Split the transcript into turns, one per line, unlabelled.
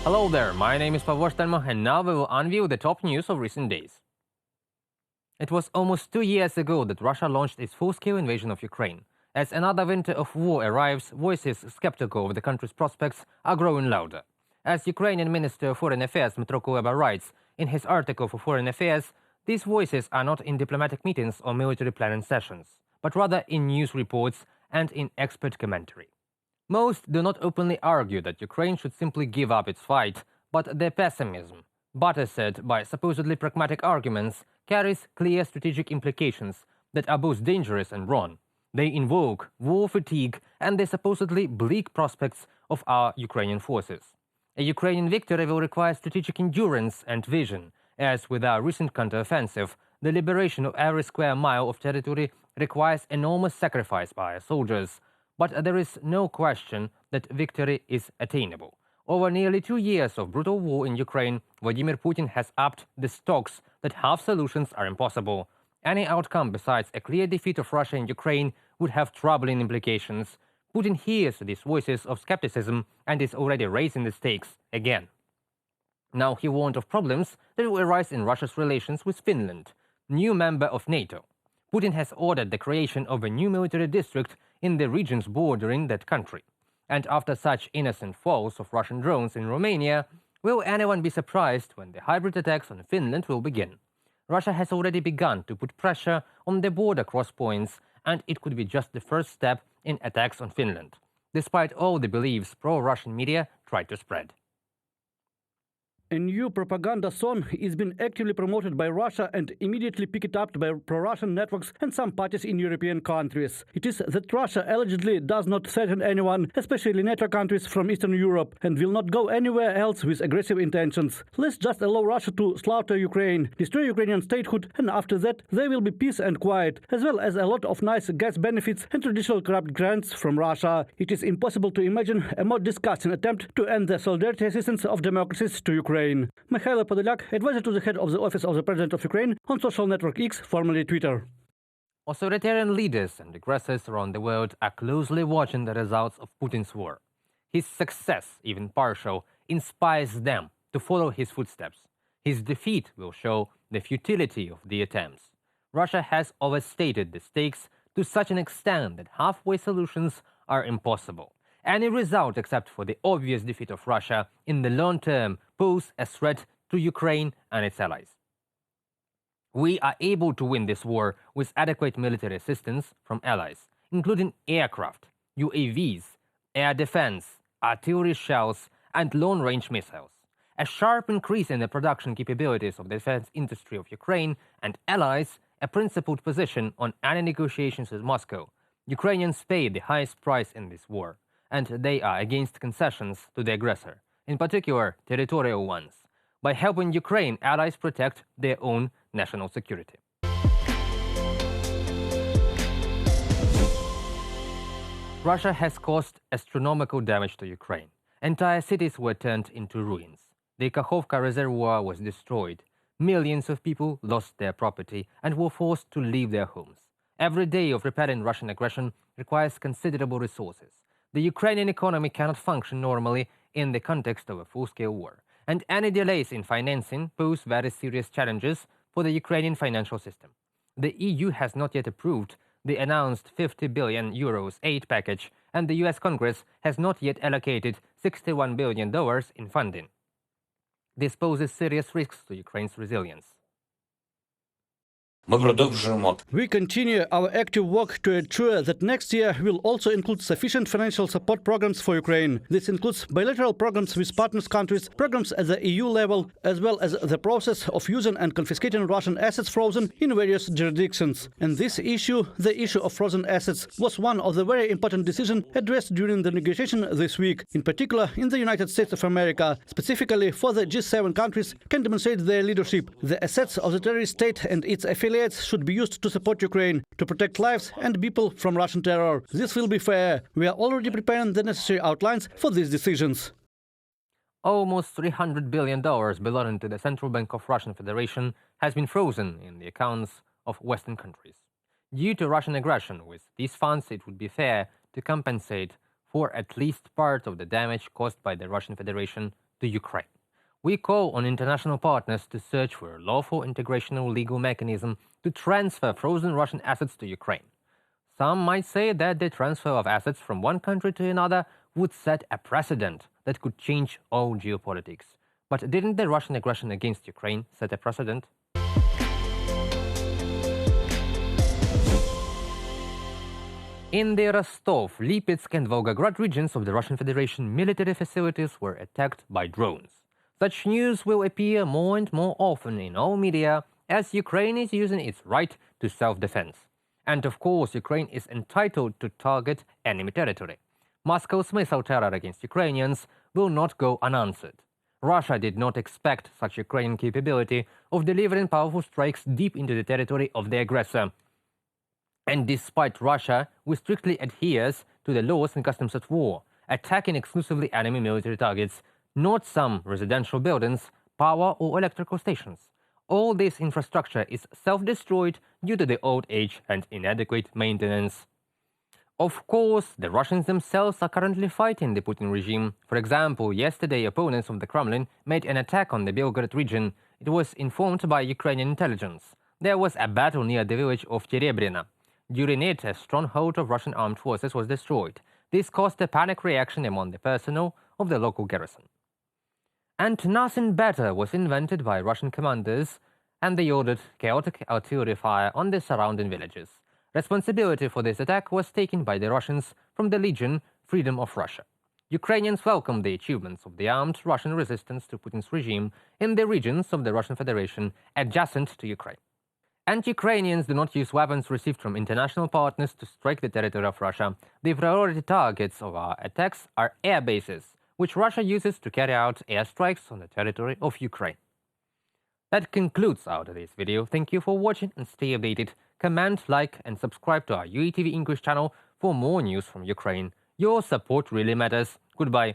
Hello there, my name is Pavor Stelmo, and now we will unveil the top news of recent days. It was almost 2 years ago that Russia launched its full-scale invasion of Ukraine. As another winter of war arrives, voices skeptical of the country's prospects are growing louder. As Ukrainian Minister of Foreign Affairs Dmytro Kuleba writes in his article for Foreign Affairs, these voices are not in diplomatic meetings or military planning sessions, but rather in news reports and in expert commentary. Most do not openly argue that Ukraine should simply give up its fight, but their pessimism, buttressed by supposedly pragmatic arguments, carries clear strategic implications that are both dangerous and wrong. They invoke war fatigue and the supposedly bleak prospects of our Ukrainian forces. A Ukrainian victory will require strategic endurance and vision, as with our recent counteroffensive, the liberation of every square mile of territory requires enormous sacrifice by our soldiers. But there is no question that victory is attainable. Over nearly 2 years of brutal war in Ukraine, Vladimir Putin has upped the stakes that half solutions are impossible. Any outcome besides a clear defeat of Russia in Ukraine would have troubling implications. Putin hears these voices of skepticism and is already raising the stakes again. Now he warned of problems that will arise in Russia's relations with Finland, new member of NATO. Putin has ordered the creation of a new military district in the regions bordering that country. And after such innocent falls of Russian drones in Romania, will anyone be surprised when the hybrid attacks on Finland will begin? Russia has already begun to put pressure on the border cross points, and it could be just the first step in attacks on Finland, despite all the beliefs pro-Russian media try to spread.
A new propaganda song is being actively promoted by Russia and immediately picked up by pro-Russian networks and some parties in European countries. It is that Russia allegedly does not threaten anyone, especially NATO countries from Eastern Europe, and will not go anywhere else with aggressive intentions. Let's just allow Russia to slaughter Ukraine, destroy Ukrainian statehood, and after that there will be peace and quiet, as well as a lot of nice gas benefits and traditional corrupt grants from Russia. It is impossible to imagine a more disgusting attempt to end the solidarity assistance of democracies to Ukraine. Mikhailo Podolyak, advisor to the head of the Office of the President of Ukraine on social network X, formerly Twitter.
Authoritarian leaders and aggressors around the world are closely watching the results of Putin's war. His success, even partial, inspires them to follow his footsteps. His defeat will show the futility of the attempts. Russia has overstated the stakes to such an extent that halfway solutions are impossible. Any result except for the obvious defeat of Russia in the long term pose a threat to Ukraine and its allies. We are able to win this war with adequate military assistance from allies, including aircraft, UAVs, air defense, artillery shells, and long-range missiles. A sharp increase in the production capabilities of the defense industry of Ukraine and allies, a principled position on any negotiations with Moscow. Ukrainians pay the highest price in this war, and they are against concessions to the aggressor, in particular territorial ones. By helping Ukraine, allies protect their own national security. Russia has caused astronomical damage to Ukraine. Entire cities were turned into ruins. The Kakhovka reservoir was destroyed. Millions of people lost their property and were forced to leave their homes. Every day of repelling Russian aggression requires considerable resources. The Ukrainian economy cannot function normally in the context of a full-scale war, and any delays in financing pose very serious challenges for the Ukrainian financial system. The EU has not yet approved the announced €50 billion aid package, and the US Congress has not yet allocated $61 billion in funding. This poses serious risks to Ukraine's resilience.
We continue our active work to ensure that next year will also include sufficient financial support programs for Ukraine. This includes bilateral programs with partners countries, programs at the EU level, as well as the process of using and confiscating Russian assets frozen in various jurisdictions. And this issue, the issue of frozen assets, was one of the very important decisions addressed during the negotiation this week. In particular, in the United States of America, specifically for the G7 countries, can demonstrate their leadership. The assets of the terrorist state and its affiliates should be used to support Ukraine, to protect lives and people from Russian terror. This will be fair. We are already preparing the necessary outlines for these decisions.
Almost $300 billion belonging to the Central Bank of Russian Federation has been frozen in the accounts of Western countries. Due to Russian aggression, with these funds it would be fair to compensate for at least part of the damage caused by the Russian Federation to Ukraine. We call on international partners to search for a lawful international legal mechanism to transfer frozen Russian assets to Ukraine. Some might say that the transfer of assets from one country to another would set a precedent that could change all geopolitics. But didn't the Russian aggression against Ukraine set a precedent? In the Rostov, Lipetsk and Volgograd regions of the Russian Federation, military facilities were attacked by drones. Such news will appear more and more often in all media as Ukraine is using its right to self-defense. And of course, Ukraine is entitled to target enemy territory. Moscow's missile terror against Ukrainians will not go unanswered. Russia did not expect such Ukrainian capability of delivering powerful strikes deep into the territory of the aggressor. And despite Russia, who strictly adheres to the laws and customs of war, attacking exclusively enemy military targets, not some residential buildings, power or electrical stations. All this infrastructure is self-destroyed due to the old age and inadequate maintenance. Of course, the Russians themselves are currently fighting the Putin regime. For example, yesterday opponents of the Kremlin made an attack on the Belgorod region. It was informed by Ukrainian intelligence. There was a battle near the village of Terebrina. During it, a stronghold of Russian armed forces was destroyed. This caused a panic reaction among the personnel of the local garrison. And nothing better was invented by Russian commanders, and they ordered chaotic artillery fire on the surrounding villages. Responsibility for this attack was taken by the Russians from the Legion Freedom of Russia. Ukrainians welcomed the achievements of the armed Russian resistance to Putin's regime in the regions of the Russian Federation adjacent to Ukraine. And Ukrainians do not use weapons received from international partners to strike the territory of Russia. The priority targets of our attacks are air bases, which Russia uses to carry out airstrikes on the territory of Ukraine. That concludes our today's video. Thank you for watching and stay updated. Comment, like and subscribe to our UATV English channel for more news from Ukraine. Your support really matters. Goodbye.